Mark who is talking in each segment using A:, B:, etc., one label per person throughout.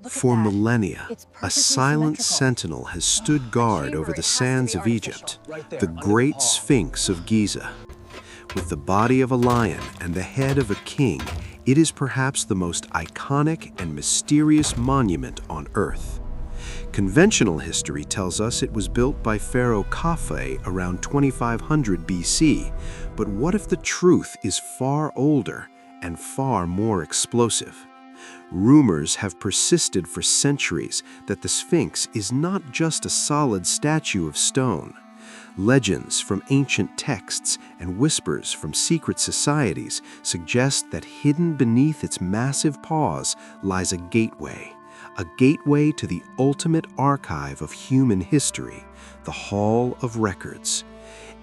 A: For millennia, a silent sentinel has stood guard over the sands of Egypt, the Great Sphinx of Giza. With the body of a lion and the head of a king, it is perhaps the most iconic and mysterious monument on Earth. Conventional history tells us it was built by Pharaoh Cayce around 2500 BC, but what if the truth is far older and far more explosive? Rumors have persisted for centuries that the Sphinx is not just a solid statue of stone. Legends from ancient texts and whispers from secret societies suggest that hidden beneath its massive paws lies a gateway to the ultimate archive of human history, the Hall of Records.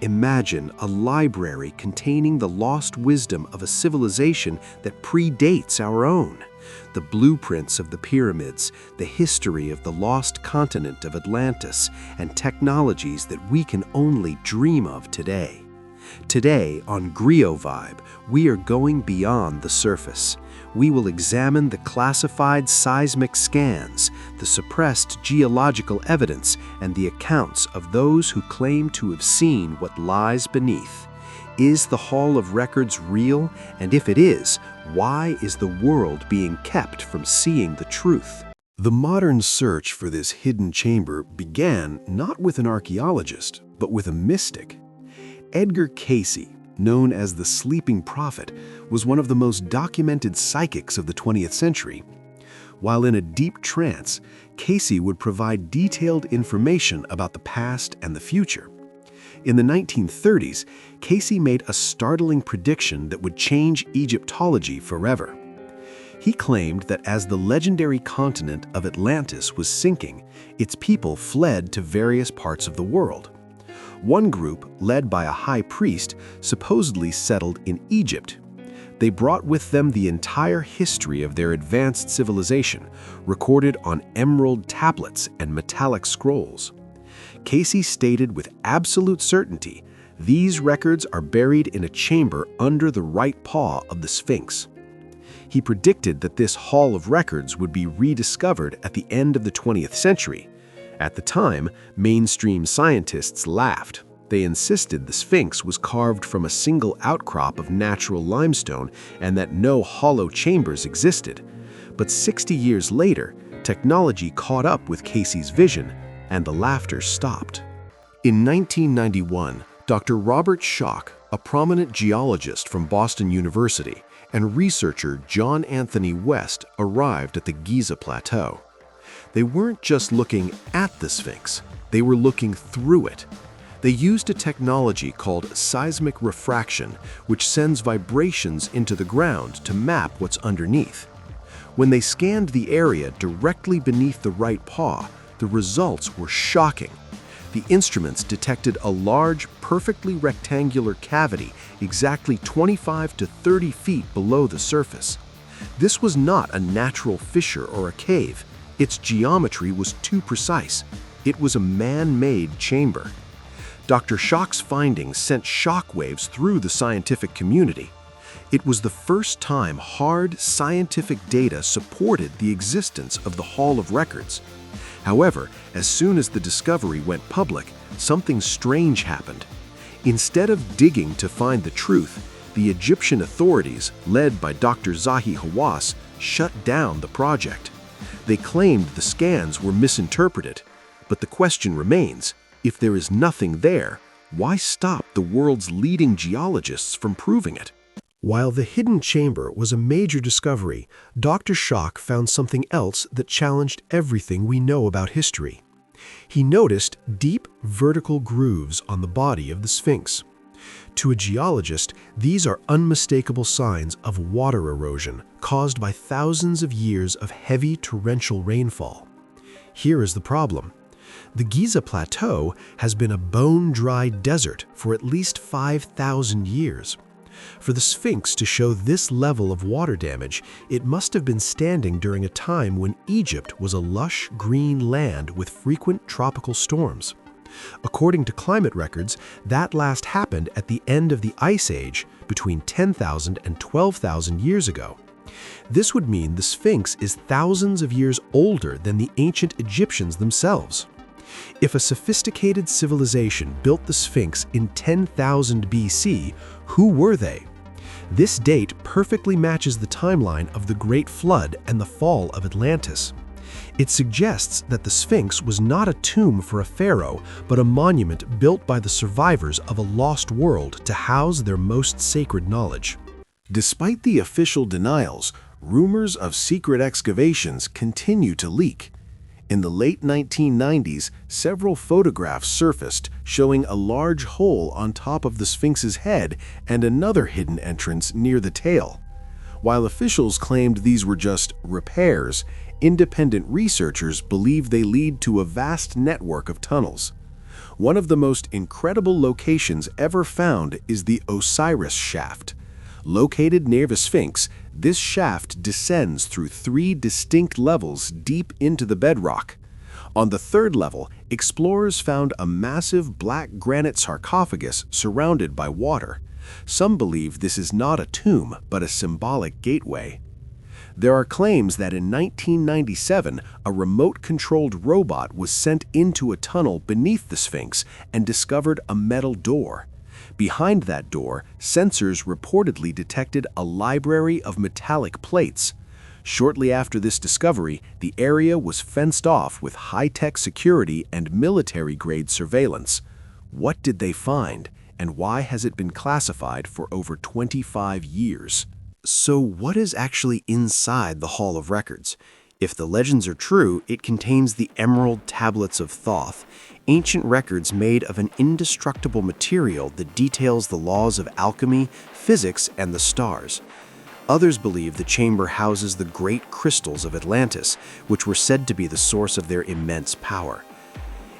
A: Imagine a library containing the lost wisdom of a civilization that predates our own. The blueprints of the pyramids, the history of the lost continent of Atlantis, and technologies that we can only dream of today. Today on GriotVibe, we are going beyond the surface. We will examine the classified seismic scans, the suppressed geological evidence, and the accounts of those who claim to have seen what lies beneath. Is the Hall of Records real? And if it is, why is the world being kept from seeing the truth? The modern search for this hidden chamber began not with an archaeologist, but with a mystic. Edgar Cayce, known as the Sleeping Prophet, was one of the most documented psychics of the 20th century. While in a deep trance, Cayce would provide detailed information about the past and the future. In the 1930s, Cayce made a startling prediction that would change Egyptology forever. He claimed that as the legendary continent of Atlantis was sinking, its people fled to various parts of the world. One group, led by a high priest, supposedly settled in Egypt. They brought with them the entire history of their advanced civilization, recorded on emerald tablets and metallic scrolls. Cayce stated with absolute certainty, these records are buried in a chamber under the right paw of the Sphinx. He predicted that this Hall of Records would be rediscovered at the end of the 20th century. At the time, mainstream scientists laughed. They insisted the Sphinx was carved from a single outcrop of natural limestone and that no hollow chambers existed. But 60 years later, technology caught up with Cayce's vision, and the laughter stopped. In 1991, Dr. Robert Schoch, a prominent geologist from Boston University, and researcher John Anthony West arrived at the Giza plateau. They weren't just looking at the Sphinx, they were looking through it. They used a technology called seismic refraction, which sends vibrations into the ground to map what's underneath. When they scanned the area directly beneath the right paw, the results were shocking. The instruments detected a large, perfectly rectangular cavity exactly 25 to 30 feet below the surface. This was not a natural fissure or a cave. Its geometry was too precise. It was a man-made chamber. Dr. Schoch's findings sent shockwaves through the scientific community. It was the first time hard scientific data supported the existence of the Hall of Records. However, as soon as the discovery went public, something strange happened. Instead of digging to find the truth, the Egyptian authorities, led by Dr. Zahi Hawass, shut down the project. They claimed the scans were misinterpreted, but the question remains, if there is nothing there, why stop the world's leading geologists from proving it? While the hidden chamber was a major discovery, Dr. Schoch found something else that challenged everything we know about history. He noticed deep vertical grooves on the body of the Sphinx. To a geologist, these are unmistakable signs of water erosion caused by thousands of years of heavy torrential rainfall. Here is the problem. The Giza Plateau has been a bone-dry desert for at least 5,000 years. For the Sphinx to show this level of water damage, it must have been standing during a time when Egypt was a lush green land with frequent tropical storms. According to climate records, that last happened at the end of the Ice Age between 10,000 and 12,000 years ago. This would mean the Sphinx is thousands of years older than the ancient Egyptians themselves. If a sophisticated civilization built the Sphinx in 10,000 BC, who were they? This date perfectly matches the timeline of the Great Flood and the fall of Atlantis. It suggests that the Sphinx was not a tomb for a pharaoh, but a monument built by the survivors of a lost world to house their most sacred knowledge. Despite the official denials, rumors of secret excavations continue to leak. In the late 1990s, several photographs surfaced showing a large hole on top of the Sphinx's head and another hidden entrance near the tail. While officials claimed these were just repairs, independent researchers believe they lead to a vast network of tunnels. One of the most incredible locations ever found is the Osiris Shaft. Located near the Sphinx, this shaft descends through 3 distinct levels deep into the bedrock. On the 3rd level, explorers found a massive black granite sarcophagus surrounded by water. Some believe this is not a tomb, but a symbolic gateway. There are claims that in 1997, a remote-controlled robot was sent into a tunnel beneath the Sphinx and discovered a metal door. Behind that door, sensors reportedly detected a library of metallic plates. Shortly after this discovery, the area was fenced off with high-tech security and military-grade surveillance. What did they find, and why has it been classified for over 25 years? So what is actually inside the Hall of Records? If the legends are true, it contains the Emerald Tablets of Thoth, ancient records made of an indestructible material that details the laws of alchemy, physics, and the stars. Others believe the chamber houses the great crystals of Atlantis, which were said to be the source of their immense power.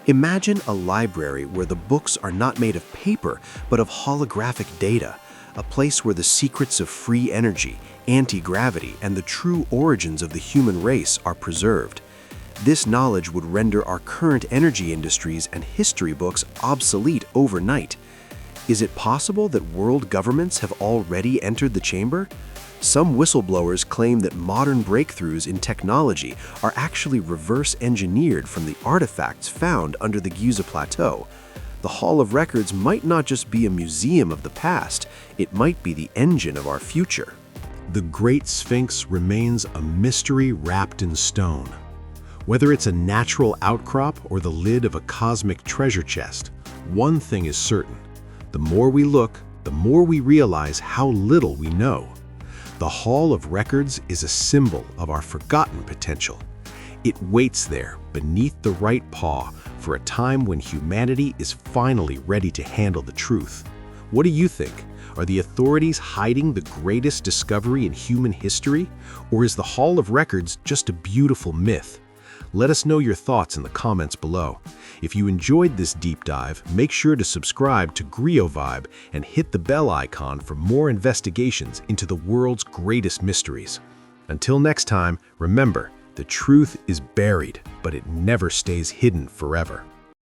A: Imagine a library where the books are not made of paper, but of holographic data, a place where the secrets of free energy, anti-gravity, and the true origins of the human race are preserved. This knowledge would render our current energy industries and history books obsolete overnight. Is it possible that world governments have already entered the chamber? Some whistleblowers claim that modern breakthroughs in technology are actually reverse engineered from the artifacts found under the Giza plateau. The Hall of Records might not just be a museum of the past, it might be the engine of our future. The Great Sphinx remains a mystery wrapped in stone. Whether it's a natural outcrop or the lid of a cosmic treasure chest, one thing is certain. The more we look, the more we realize how little we know. The Hall of Records is a symbol of our forgotten potential. It waits there, beneath the right paw, for a time when humanity is finally ready to handle the truth. What do you think? Are the authorities hiding the greatest discovery in human history? Or is the Hall of Records just a beautiful myth? Let us know your thoughts in the comments below. If you enjoyed this deep dive, make sure to subscribe to GriotVibe and hit the bell icon for more investigations into the world's greatest mysteries. Until next time, remember, the truth is buried, but it never stays hidden forever.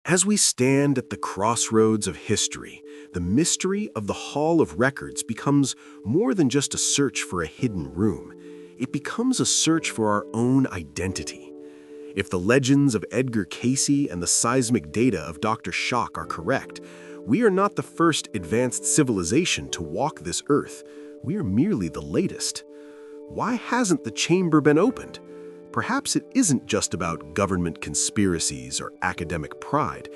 A: As we stand at the crossroads of history, the mystery of the Hall of Records becomes more than just a search for a hidden room. It becomes a search for our own identity. If the legends of Edgar Cayce and the seismic data of Dr. Shock are correct, we are not the first advanced civilization to walk this earth. We are merely the latest. Why hasn't the chamber been opened? Perhaps it isn't just about government conspiracies or academic pride.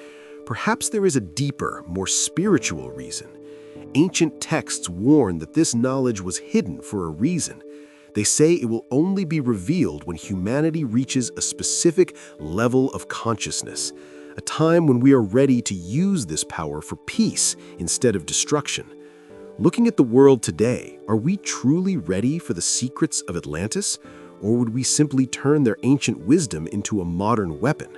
A: Perhaps there is a deeper, more spiritual reason. Ancient texts warn that this knowledge was hidden for a reason. They say it will only be revealed when humanity reaches a specific level of consciousness, a time when we are ready to use this power for peace instead of destruction. Looking at the world today, are we truly ready for the secrets of Atlantis? Or would we simply turn their ancient wisdom into a modern weapon?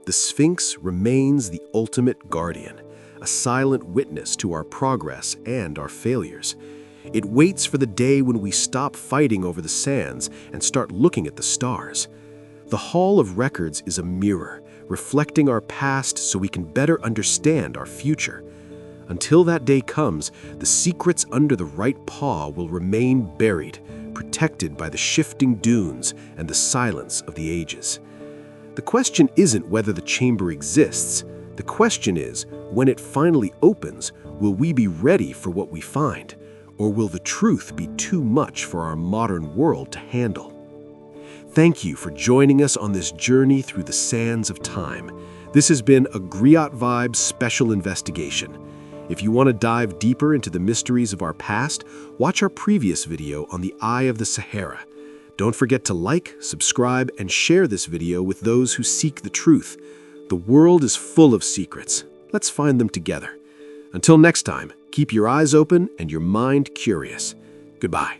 A: The Sphinx remains the ultimate guardian, a silent witness to our progress and our failures. It waits for the day when we stop fighting over the sands and start looking at the stars. The Hall of Records is a mirror, reflecting our past so we can better understand our future. Until that day comes, the secrets under the right paw will remain buried, protected by the shifting dunes and the silence of the ages. The question isn't whether the chamber exists. The question is, when it finally opens, will we be ready for what we find? Or will the truth be too much for our modern world to handle? Thank you for joining us on this journey through the sands of time. This has been a GriotVibe special investigation. If you want to dive deeper into the mysteries of our past, watch our previous video on the Eye of the Sahara. Don't forget to like, subscribe, and share this video with those who seek the truth. The world is full of secrets. Let's find them together. Until next time, keep your eyes open and your mind curious. Goodbye.